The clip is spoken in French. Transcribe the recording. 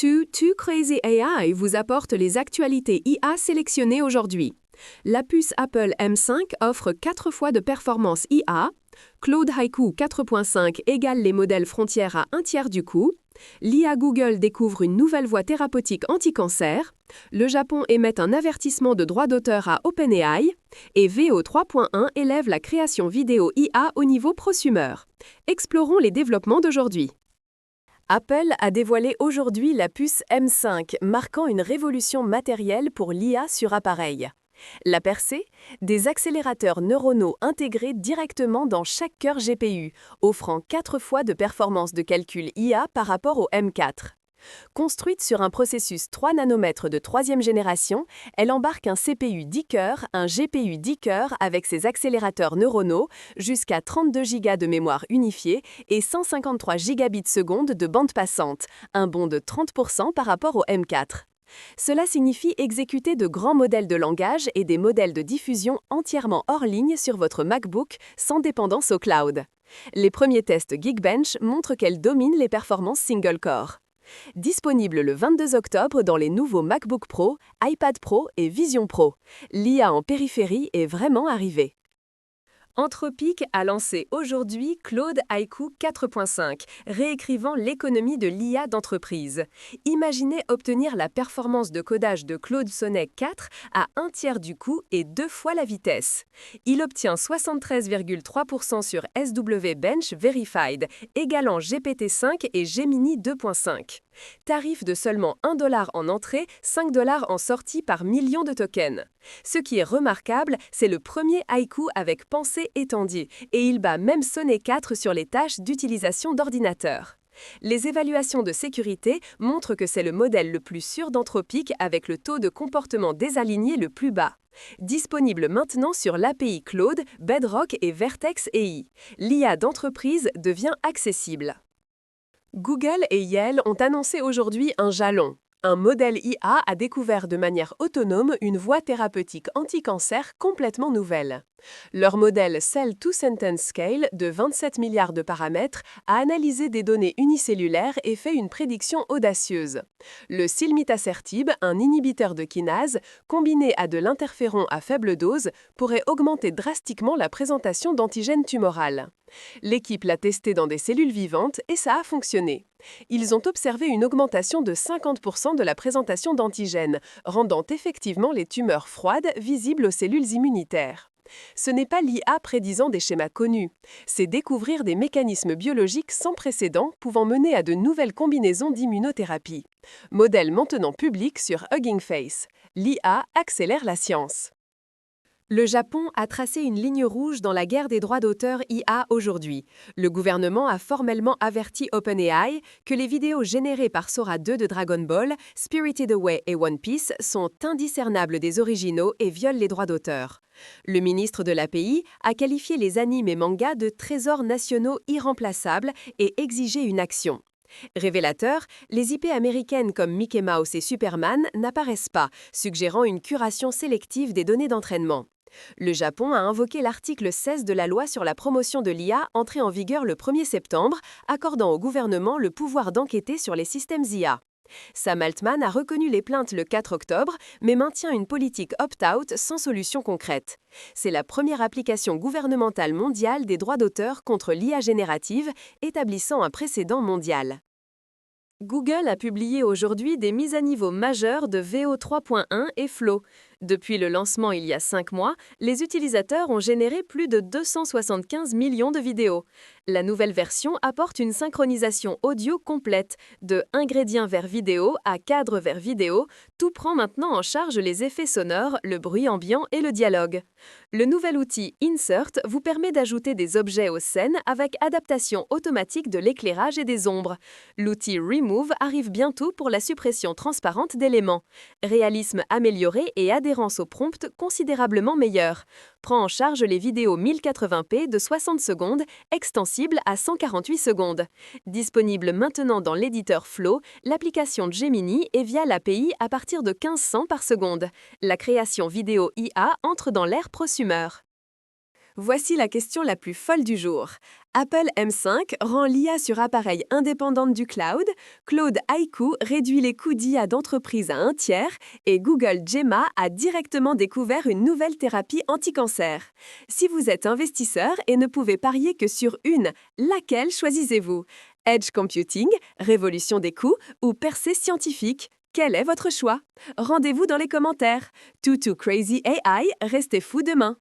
Too Crazy AI vous apporte les actualités IA sélectionnées aujourd'hui. La puce Apple M5 offre 4 fois de performance IA. Claude Haiku 4.5 égale les modèles frontières à un tiers du coût. L'IA Google découvre une nouvelle voie thérapeutique anti-cancer. Le Japon émet un avertissement de droit d'auteur à OpenAI. Et VO 3.1 élève la création vidéo IA au niveau prosumer. Explorons les développements d'aujourd'hui. Apple a dévoilé aujourd'hui la puce M5, marquant une révolution matérielle pour l'IA sur appareil. La percée, des accélérateurs neuronaux intégrés directement dans chaque cœur GPU, offrant 4 fois de performance de calcul IA par rapport au M4. Construite sur un processus 3 nanomètres de 3e génération, elle embarque un CPU 10 cœurs, un GPU 10 cœurs avec ses accélérateurs neuronaux, jusqu'à 32 Go de mémoire unifiée et 153 gigabits seconde de bande passante, un bond de 30% par rapport au M4. Cela signifie exécuter de grands modèles de langage et des modèles de diffusion entièrement hors ligne sur votre MacBook sans dépendance au cloud. Les premiers tests Geekbench montrent qu'elle domine les performances single-core. Disponible le 22 octobre dans les nouveaux MacBook Pro, iPad Pro et Vision Pro, l'IA en périphérie est vraiment arrivée. Anthropic a lancé aujourd'hui Claude Haiku 4.5, réécrivant l'économie de l'IA d'entreprise. Imaginez obtenir la performance de codage de Claude Sonnet 4 à un tiers du coût et 2 fois la vitesse. Il obtient 73,3% sur SW Bench Verified, égalant GPT-5 et Gemini 2.5. Tarif de seulement $1 en entrée, $5 en sortie par million de tokens. Ce qui est remarquable, c'est le premier Haiku avec pensée étendue, et il bat même Sonnet 4 sur les tâches d'utilisation d'ordinateur. Les évaluations de sécurité montrent que c'est le modèle le plus sûr d'Anthropic avec le taux de comportement désaligné le plus bas. Disponible maintenant sur l'API Claude, Bedrock et Vertex AI. L'IA d'entreprise devient accessible. Google et Yale ont annoncé aujourd'hui un jalon. Un modèle IA a découvert de manière autonome une voie thérapeutique anti-cancer complètement nouvelle. Leur modèle Cell-to-Sentence Scale de 27 milliards de paramètres a analysé des données unicellulaires et fait une prédiction audacieuse. Le silmitacertib, un inhibiteur de kinase, combiné à de l'interféron à faible dose, pourrait augmenter drastiquement la présentation d'antigènes tumorales. L'équipe l'a testé dans des cellules vivantes et ça a fonctionné. Ils ont observé une augmentation de 50% de la présentation d'antigènes, rendant effectivement les tumeurs froides visibles aux cellules immunitaires. Ce n'est pas l'IA prédisant des schémas connus, c'est découvrir des mécanismes biologiques sans précédent pouvant mener à de nouvelles combinaisons d'immunothérapie. Modèle maintenant public sur Hugging Face. L'IA accélère la science. Le Japon a tracé une ligne rouge dans la guerre des droits d'auteur IA aujourd'hui. Le gouvernement a formellement averti OpenAI que les vidéos générées par Sora 2 de Dragon Ball, Spirited Away et One Piece sont indiscernables des originaux et violent les droits d'auteur. Le ministre de l'API a qualifié les animes et mangas de trésors nationaux irremplaçables et exigé une action. Révélateur, les IP américaines comme Mickey Mouse et Superman n'apparaissent pas, suggérant une curation sélective des données d'entraînement. Le Japon a invoqué l'article 16 de la loi sur la promotion de l'IA entrée en vigueur le 1er septembre, accordant au gouvernement le pouvoir d'enquêter sur les systèmes IA. Sam Altman a reconnu les plaintes le 4 octobre, mais maintient une politique opt-out sans solution concrète. C'est la première application gouvernementale mondiale des droits d'auteur contre l'IA générative, établissant un précédent mondial. Google a publié aujourd'hui des mises à niveau majeures de VO 3.1 et Flow. Depuis le lancement il y a 5 mois, les utilisateurs ont généré plus de 275 millions de vidéos. La nouvelle version apporte une synchronisation audio complète, de ingrédient vers vidéo à cadre vers vidéo. Tout prend maintenant en charge les effets sonores, le bruit ambiant et le dialogue. Le nouvel outil Insert vous permet d'ajouter des objets aux scènes avec adaptation automatique de l'éclairage et des ombres. L'outil Remove arrive bientôt pour la suppression transparente d'éléments. Réalisme amélioré et adhérence au prompt considérablement meilleure. Prend en charge les vidéos 1080p de 60 secondes, extensibles à 148 secondes. Disponible maintenant dans l'éditeur Flow, l'application Gemini et via l'API à partir de 1500 par seconde. La création vidéo IA entre dans l'ère prosumer. Voici la question la plus folle du jour. Apple M5 rend l'IA sur appareil indépendante du cloud, Claude Haiku réduit les coûts d'IA d'entreprise à un tiers et Google Gemma a directement découvert une nouvelle thérapie anti-cancer. Si vous êtes investisseur et ne pouvez parier que sur une, laquelle choisissez-vous? Edge Computing, révolution des coûts ou percée scientifique? Quel est votre choix? Rendez-vous dans les commentaires. Too Crazy AI, restez fou demain.